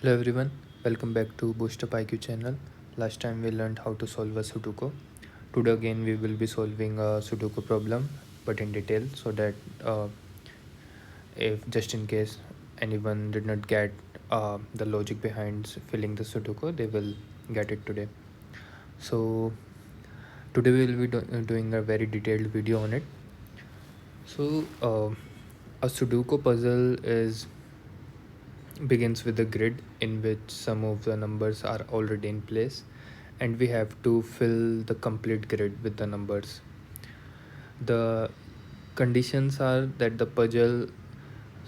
Hello everyone, welcome back to Boost Up IQ channel. Last time we learned how to solve a Sudoku. Today again we will be solving a Sudoku problem but in detail so that uh, if just in case anyone did not get the logic behind filling the Sudoku, they will get it today. So today we will be doing a very detailed video on it. So a Sudoku puzzle is begins with a grid in which some of the numbers are already in place and we have to fill the complete grid with the numbers. The conditions are that the puzzle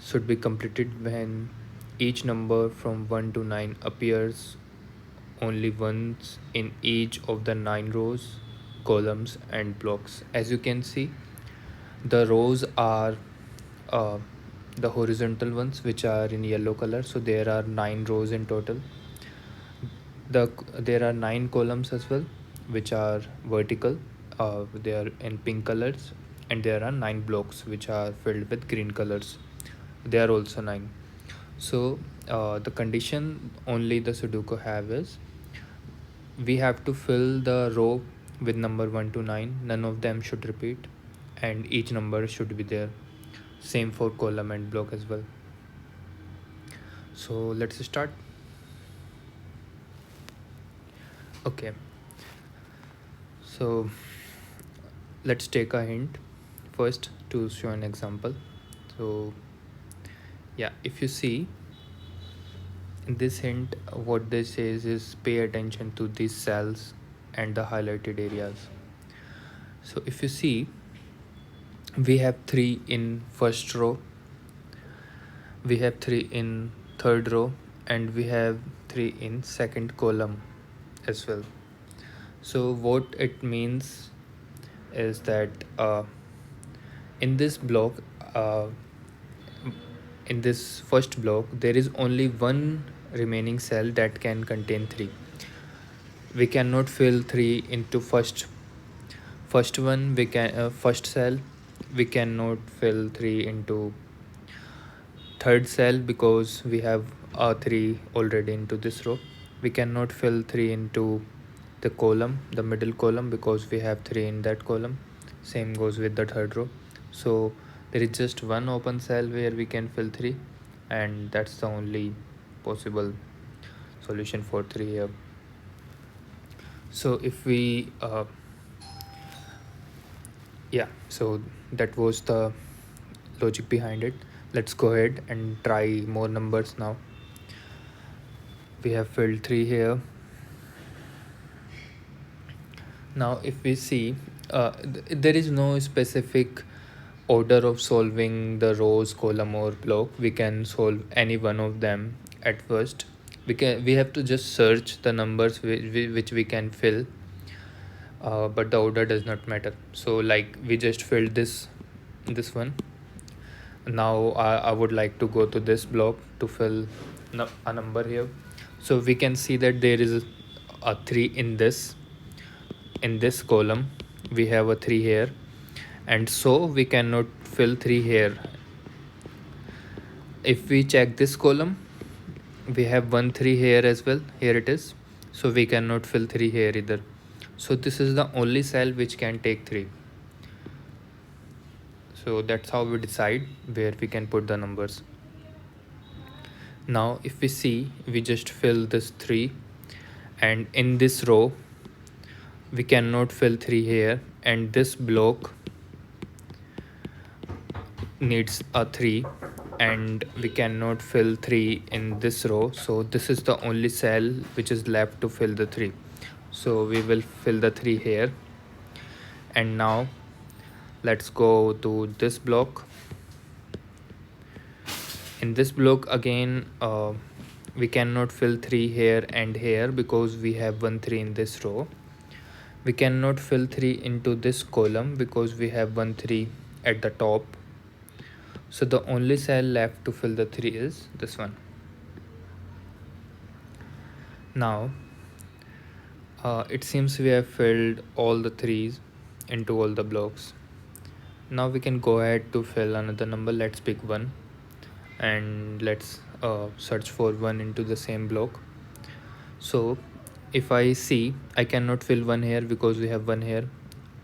should be completed when each number from 1 to 9 appears only once in each of the 9 rows, columns and blocks. As you can see, the rows are uh, the horizontal ones which are in yellow color, so there are 9 rows in total. There are 9 columns as well which are vertical, they are in pink colors, and there are 9 blocks which are filled with green colors, they are also 9. So the condition only the Sudoku have is we have to fill the row with number 1 to 9, none of them should repeat, and each number should be there. Same for column and block as well. So let's start. Okay, so let's take a hint first to show an example. So yeah, if you see in this hint, what this says is pay attention to these cells and the highlighted areas. So if you see, we have 3 in first row, we have 3 in third row, and we have 3 in second column as well. So what it means is that in this block, uh, in this first block, there is only one remaining cell that can contain 3. We cannot fill 3 into first one. We can first cell. We cannot fill 3 into third cell because we have 3 already into this row. We cannot fill 3 into the column, the middle column, because we have 3 in that column. Same goes with the third row. So there is just one open cell where we can fill 3, and that's the only possible solution for 3 here. So if we yeah, so that was the logic behind it. Let's go ahead and try more numbers now. We have filled 3 here. Now if we see, there is no specific order of solving the rows, column or block. We can solve any one of them at first. We have to just search the numbers which we can fill, but the order does not matter. So like we just filled this one. Now I would like to go to this block to fill a number here. So we can see that there is a 3 in this column. We have a 3 here, and so we cannot fill 3 here. If we check this column, we have 1 3 here as well. Here it is. So we cannot fill 3 here either. So this is the only cell which can take 3. So that's how we decide where we can put the numbers. Now if we see, we just fill this 3, and in this row we cannot fill 3 here, and this block needs a 3, and we cannot fill 3 in this row. So this is the only cell which is left to fill the 3. So we will fill the 3 here. And now let's go to this block. In this block again, we cannot fill 3 here and here because we have 1 3 in this row. We cannot fill 3 into this column because we have 1 3 at the top. So the only cell left to fill the 3 is this one. Now it seems we have filled all the 3s into all the blocks. Now we can go ahead to fill another number. Let's pick 1, and let's search for 1 into the same block. So if I see, I cannot fill 1 here because we have 1 here.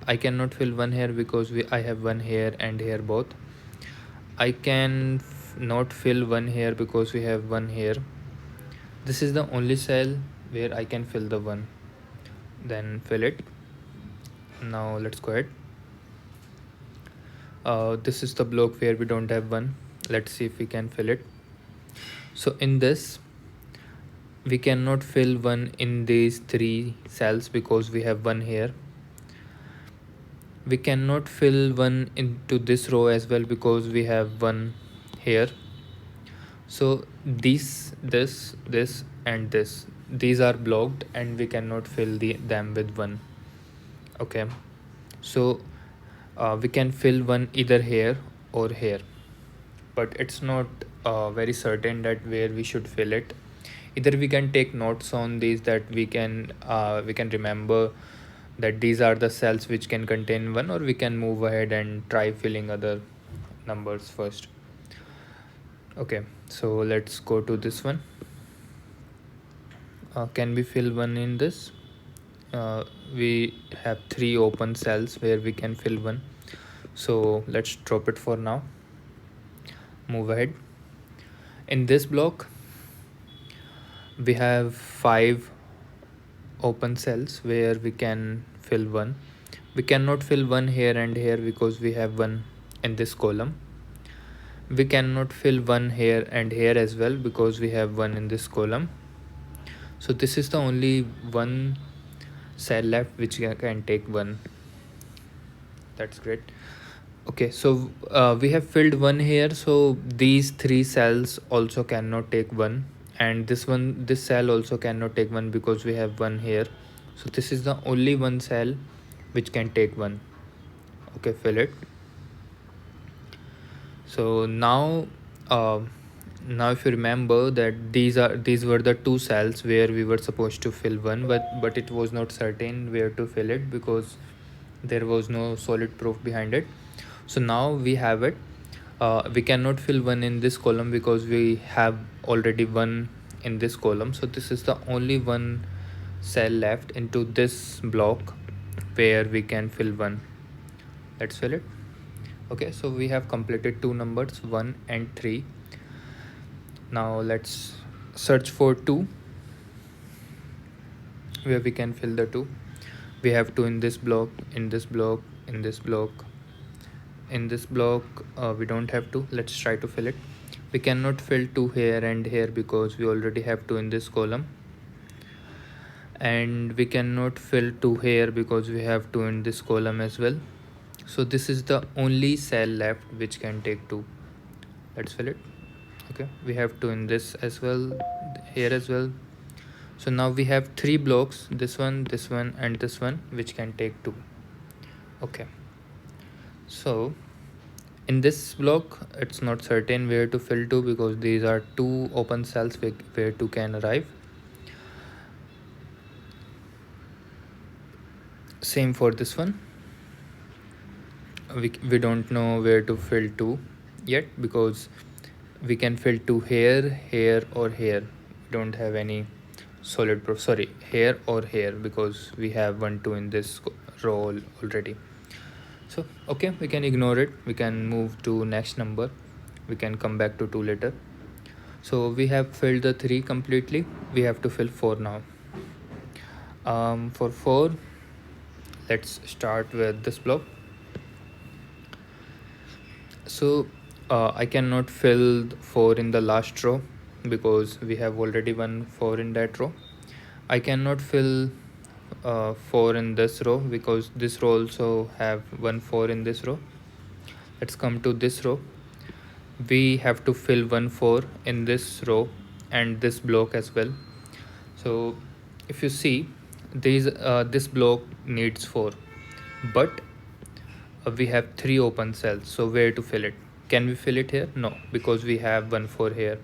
I cannot fill 1 here because I have 1 here and here both. I can not fill 1 here because we have 1 here. This is the only cell where I can fill the 1. Then fill it. Now let's go ahead. This is the block where we don't have 1. Let's see if we can fill it. So in this, we cannot fill 1 in these 3 cells because we have 1 here. We cannot fill 1 into this row as well because we have 1 here. So this and this, these are blocked and we cannot fill them with 1. Okay, so we can fill 1 either here or here, but it's not very certain that where we should fill it. Either we can take notes on these that we can remember that these are the cells which can contain 1, or we can move ahead and try filling other numbers first. Okay, so let's go to this one. Can we fill 1 in this? We have 3 open cells where we can fill 1, so let's drop it for now. Move ahead. In this block we have 5 open cells where we can fill 1. We cannot fill 1 here and here because we have 1 in this column. We cannot fill 1 here and here as well because we have 1 in this column. So this is the only one cell left which can take 1. That's great. Okay, so we have filled 1 here, so these 3 cells also cannot take 1, and this cell also cannot take 1 because we have 1 here. So this is the only one cell which can take 1. Okay, fill it. So now if you remember that these were the 2 cells where we were supposed to fill 1, but it was not certain where to fill it because there was no solid proof behind it. So now we have it. We cannot fill 1 in this column because we have already 1 in this column. So this is the only one cell left into this block where we can fill 1. Let's fill it. Okay, so we have completed 2 numbers, 1 and 3. Now let's search for 2 where we can fill the 2. We have 2 in this block, in this block, in this block. In this block we don't have 2. Let's try to fill it. We cannot fill 2 here and here because we already have 2 in this column, and we cannot fill 2 here because we have 2 in this column as well. So this is the only cell left which can take 2. Let's fill it. Okay, we have 2 in this as well, here as well. So now we have 3 blocks, this one and this one, which can take 2. Okay, so in this block it's not certain where to fill 2 because these are 2 open cells where 2 can arrive. Same for this one. We don't know where to fill 2 yet because we can fill 2 here or here. We don't have any solid proof. Sorry, here or here because we have 1 2 in this row already. So okay, we can ignore it. We can move to next number. We can come back to 2 later. So we have filled the 3 completely. We have to fill 4 now. For 4, let's start with this block. So I cannot fill 4 in the last row because we have already 1 4 in that row. I cannot fill 4 in this row because this row also have 1 4 in this row. Let's come to this row. We have to fill 1 4 in this row and this block as well. So if you see, this block needs 4, but we have 3 open cells. So where to fill it? Can we fill it here? No, because we have 1 4 here.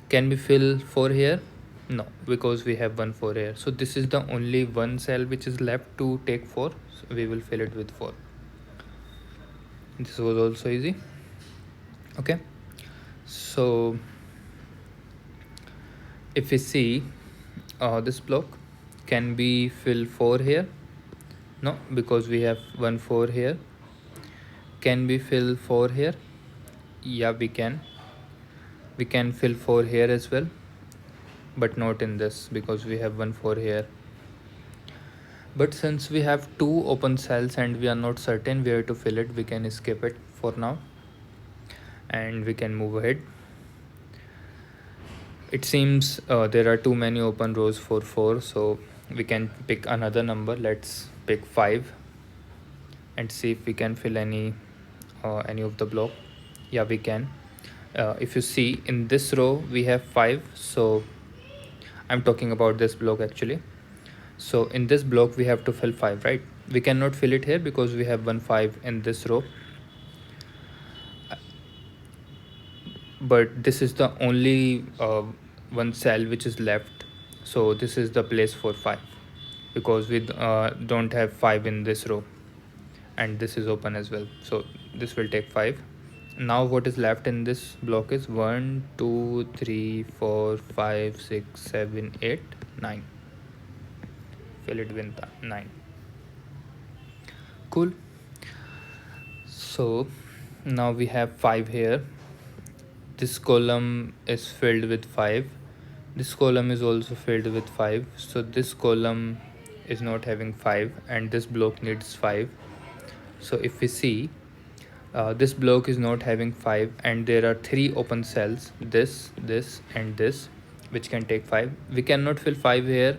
Can we fill 4 here? No, because we have 1 4 here. So this is the only one cell which is left to take 4. So we will fill it with 4. This was also easy. Okay, so If we see this block, can we fill 4 here? No, because we have 1 4 here. Can we fill 4 here? Yeah, we can fill 4 here as well, but not in this because we have 1 4 here. But since we have 2 open cells and we are not certain where to fill it, we can skip it for now and we can move ahead. It seems there are too many open rows for 4, so we can pick another number. Let's pick 5 and see if we can fill any of the block. Yeah, we can. If you see in this row we have 5, so I'm talking about this block actually. So in this block we have to fill 5, right? We cannot fill it here because we have 1 5 in this row, but this is the only one cell which is left, so this is the place for 5 because we don't have 5 in this row, and this is open as well, so this will take 5. Now what is left in this block is 1 2 3 4 5 6 7 8 9. Fill it with 9. Cool. So now we have 5 here. This column is filled with 5. This column is also filled with 5. So this column is not having 5 and this block needs 5. So if we see, this block is not having 5 and there are 3 open cells, this and this, which can take 5. We cannot fill 5 here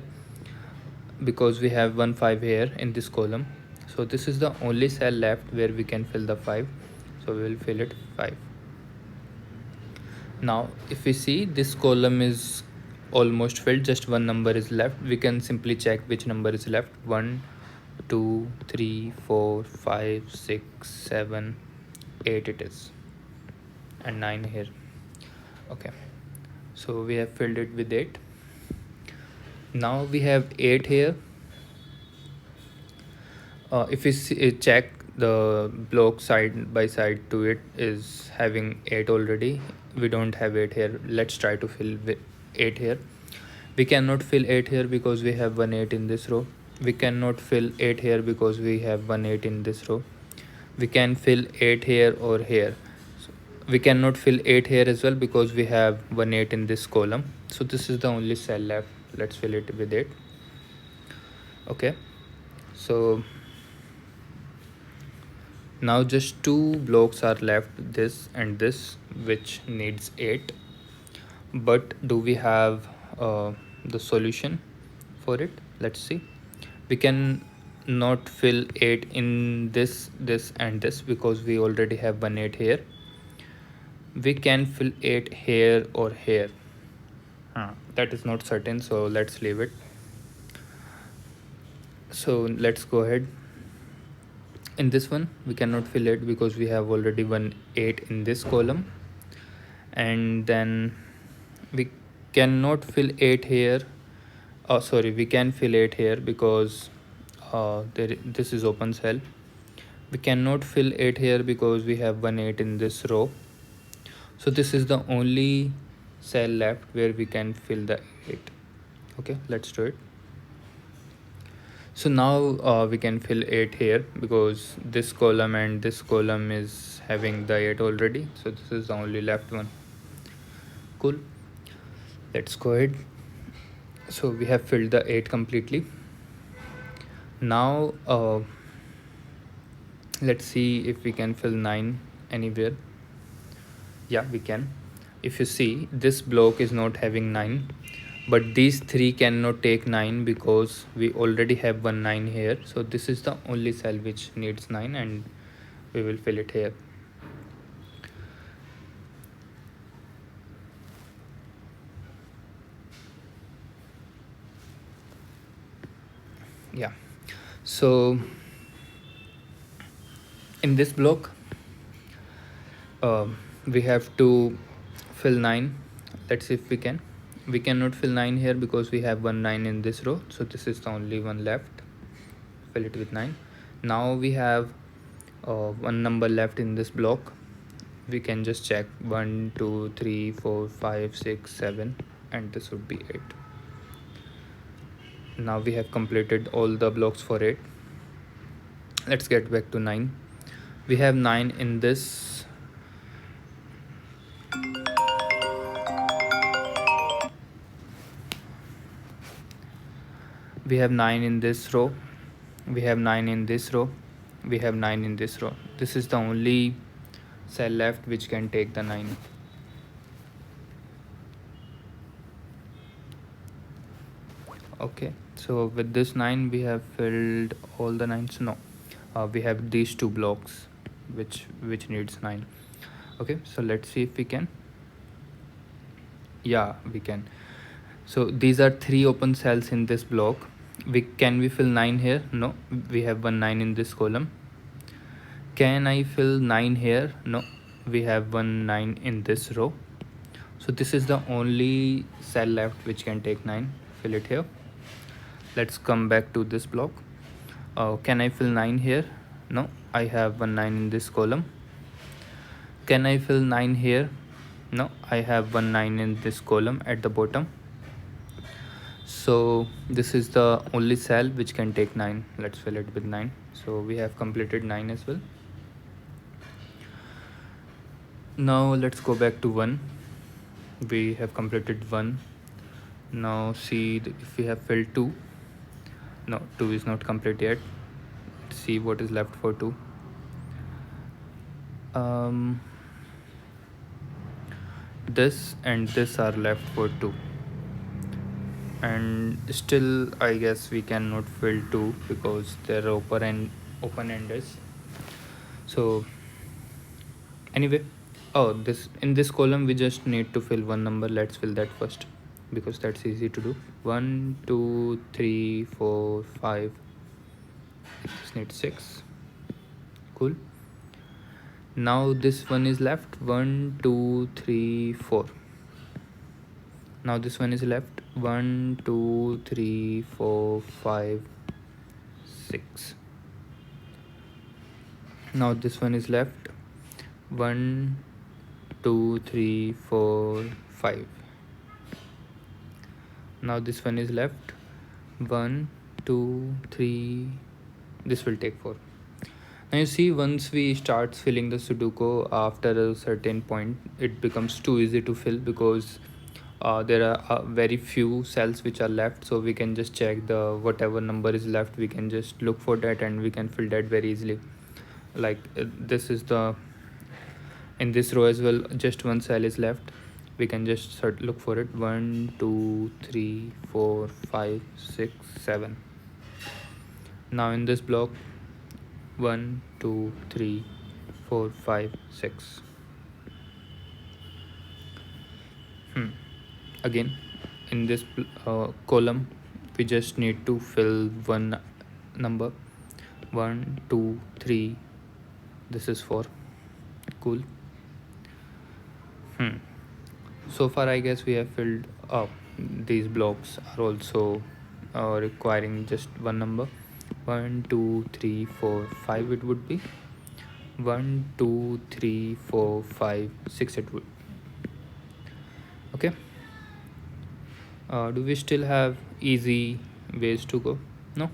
because we have 1 5 here in this column. So this is the only cell left where we can fill the 5. So we will fill it 5. Now if we see, this column is almost filled, just one number is left. We can simply check which number is left. 1 2 3 4 5 6 7 8 it is, and 9 here. Okay, so we have filled it with 8. Now we have 8 here. If we check the block side by side to it is having 8 already. We don't have 8 here. Let's try to fill 8 here. We cannot fill 8 here because we have 1 8 in this row. We cannot fill 8 here because we have 1 8 in this row. We can fill 8 here or here. So we cannot fill 8 here as well because we have 1 8 in this column. So this is the only cell left. Let's fill it with 8. Okay, so now just 2 blocks are left, this and this, which needs 8. But do we have the solution for it? Let's see. We can not fill 8 in this and this because we already have 1 8 here. We can fill 8 here or here. That is not certain, so let's leave it. So let's go ahead. In this one we cannot fill it because we have already 1 8 in this column, and then we cannot fill 8 here. Sorry, we can fill 8 here because this is open cell. We cannot fill 8 here because we have 1 8 in this row. So this is the only cell left where we can fill the 8. Okay, let's do it. So now we can fill 8 here because this column and this column is having the 8 already. So this is the only left one. Cool. Let's go ahead. So we have filled the 8 completely. Now let's see if we can fill 9 anywhere. Yeah, we can. If you see, this block is not having 9, but these 3 cannot take 9 because we already have 1 9 here. So this is the only cell which needs 9 and we will fill it here. Yeah, so in this block we have to fill 9. Let's see if we can. We cannot fill 9 here because we have 1 9 in this row, so this is the only one left. Fill it with 9. Now we have one number left in this block. We can just check 1 2 3 4 5 6 7. and this would be 8. Now we have completed all the blocks for 8. Let's get back to 9. We have 9 in this we have 9 in this row, we have 9 in this row, we have 9 in this row. This is the only cell left which can take the 9. Okay, so with this 9 we have filled all the 9s. No, we have these 2 blocks which needs 9. Okay, so let's see if we can. Yeah, we can. So these are 3 open cells in this block. Can we fill 9 here? No, we have 1 9 in this column. Can I fill 9 here? No, we have 1 9 in this row. So this is the only cell left which can take 9. Fill it here. Let's come back to this block. Can I fill 9 here? No, I have 1 9 in this column. Can I fill 9 here? No, I have 1 9 in this column at the bottom. So this is the only cell which can take 9. Let's fill it with 9. So we have completed 9 as well. Now let's go back to 1. We have completed 1. Now see if we have filled 2. No, 2 is not complete yet. Let's see what is left for 2. This and this are left for 2, and still I guess we cannot fill 2 because they're open-ended. So anyway, this in this column we just need to fill one number. Let's fill that first because that's easy to do. 1 2 3 4 5. This needs 6. Cool. Now this one is left. 1 2 3 4. Now this one is left. 1 2 3 4 5 6. Now this one is left. 1 2 3 4 5. Now this one is left. 1 2 3. This will take 4. Now you see, once we start filling the Sudoku after a certain point, it becomes too easy to fill because there are very few cells which are left. So we can just check the whatever number is left, we can just look for that and we can fill that very easily. Like this is the in this row as well, just one cell is left. We can just look for it. 1 2 3 4 5 6 7. Now in this block, 1 2 3 4 5 6. Again, in this column we just need to fill one number. 1 2 3. This is 4. Cool. So far I guess we have filled up. These blocks are also requiring just one number. 1 2 3 4 5 it would be. 1 2 3 4 5 6 it would. Okay. Do we still have easy ways to go? No,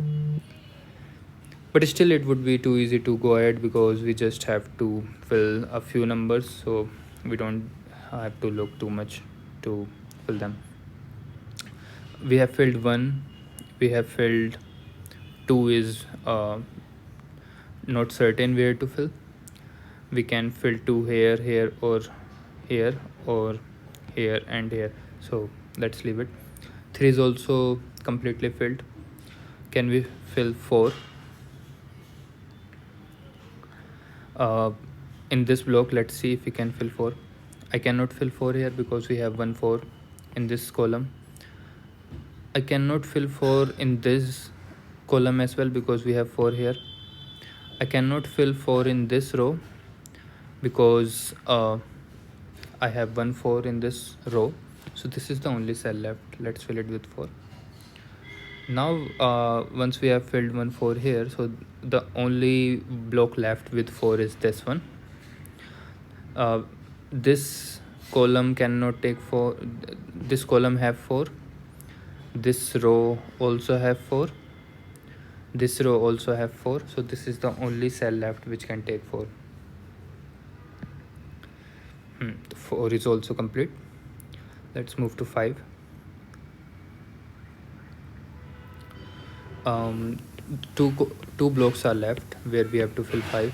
but still it would be too easy to go ahead because we just have to fill a few numbers, so we don't have to look too much to fill them. We have filled 1, we have filled 2 is not certain where to fill. We can fill 2 here, here, or here, or here and here, so let's leave it. 3 is also completely filled. Can we fill 4? In this block, let's see if we can fill 4. I cannot fill 4 here because we have 1 4 in this column. I cannot fill 4 in this column as well because we have 4 here. I cannot fill 4 in this row because I have 1 4 in this row. So this is the only cell left. Let's fill it with 4. Now once we have filled 1 4 here, so the only block left with 4 is this one. This column cannot take 4, this column have 4, this row also have 4, this row also have 4, so this is the only cell left which can take 4. 4 is also complete. Let's move to 5. Two blocks are left where we have to fill 5.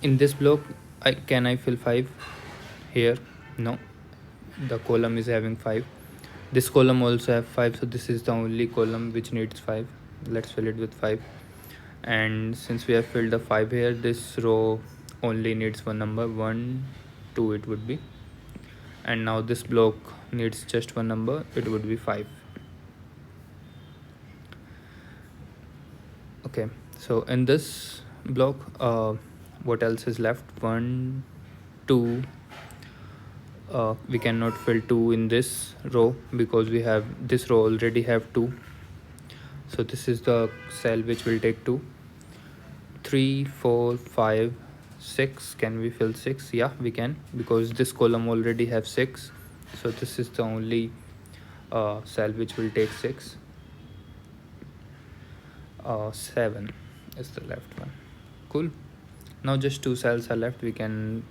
In this block, can I fill 5 here? No, the column is having 5. This column also have 5, so this is the only column which needs 5. Let's fill it with 5. And since we have filled the 5 here, this row only needs one number, 1 2 it would be. And now this block needs just one number, it would be 5. Okay, so in this block, what else is left? 1 2. We cannot fill 2 in this row because we have this row already have 2, so this is the cell which will take 2. 3 4 5 6. Can we fill 6? Yeah, we can, because this column already have 6, so this is the only cell which will take 6. 7 is the left one. Cool. Now just 2 cells are left. We can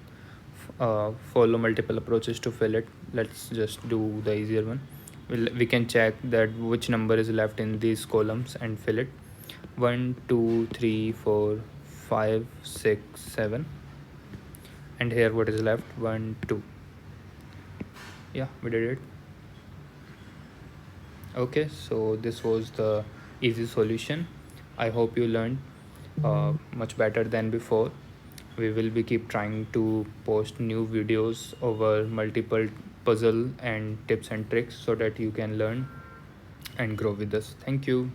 follow multiple approaches to fill it. Let's just do the easier one. We can check that which number is left in these columns and fill it. 1 2 3 4 5 6 7. And here what is left? 1 2. Yeah, we did it. Okay, so this was the easy solution. I hope you learned much better than before. We will be keep trying to post new videos over multiple puzzle and tips and tricks so that you can learn and grow with us. Thank you.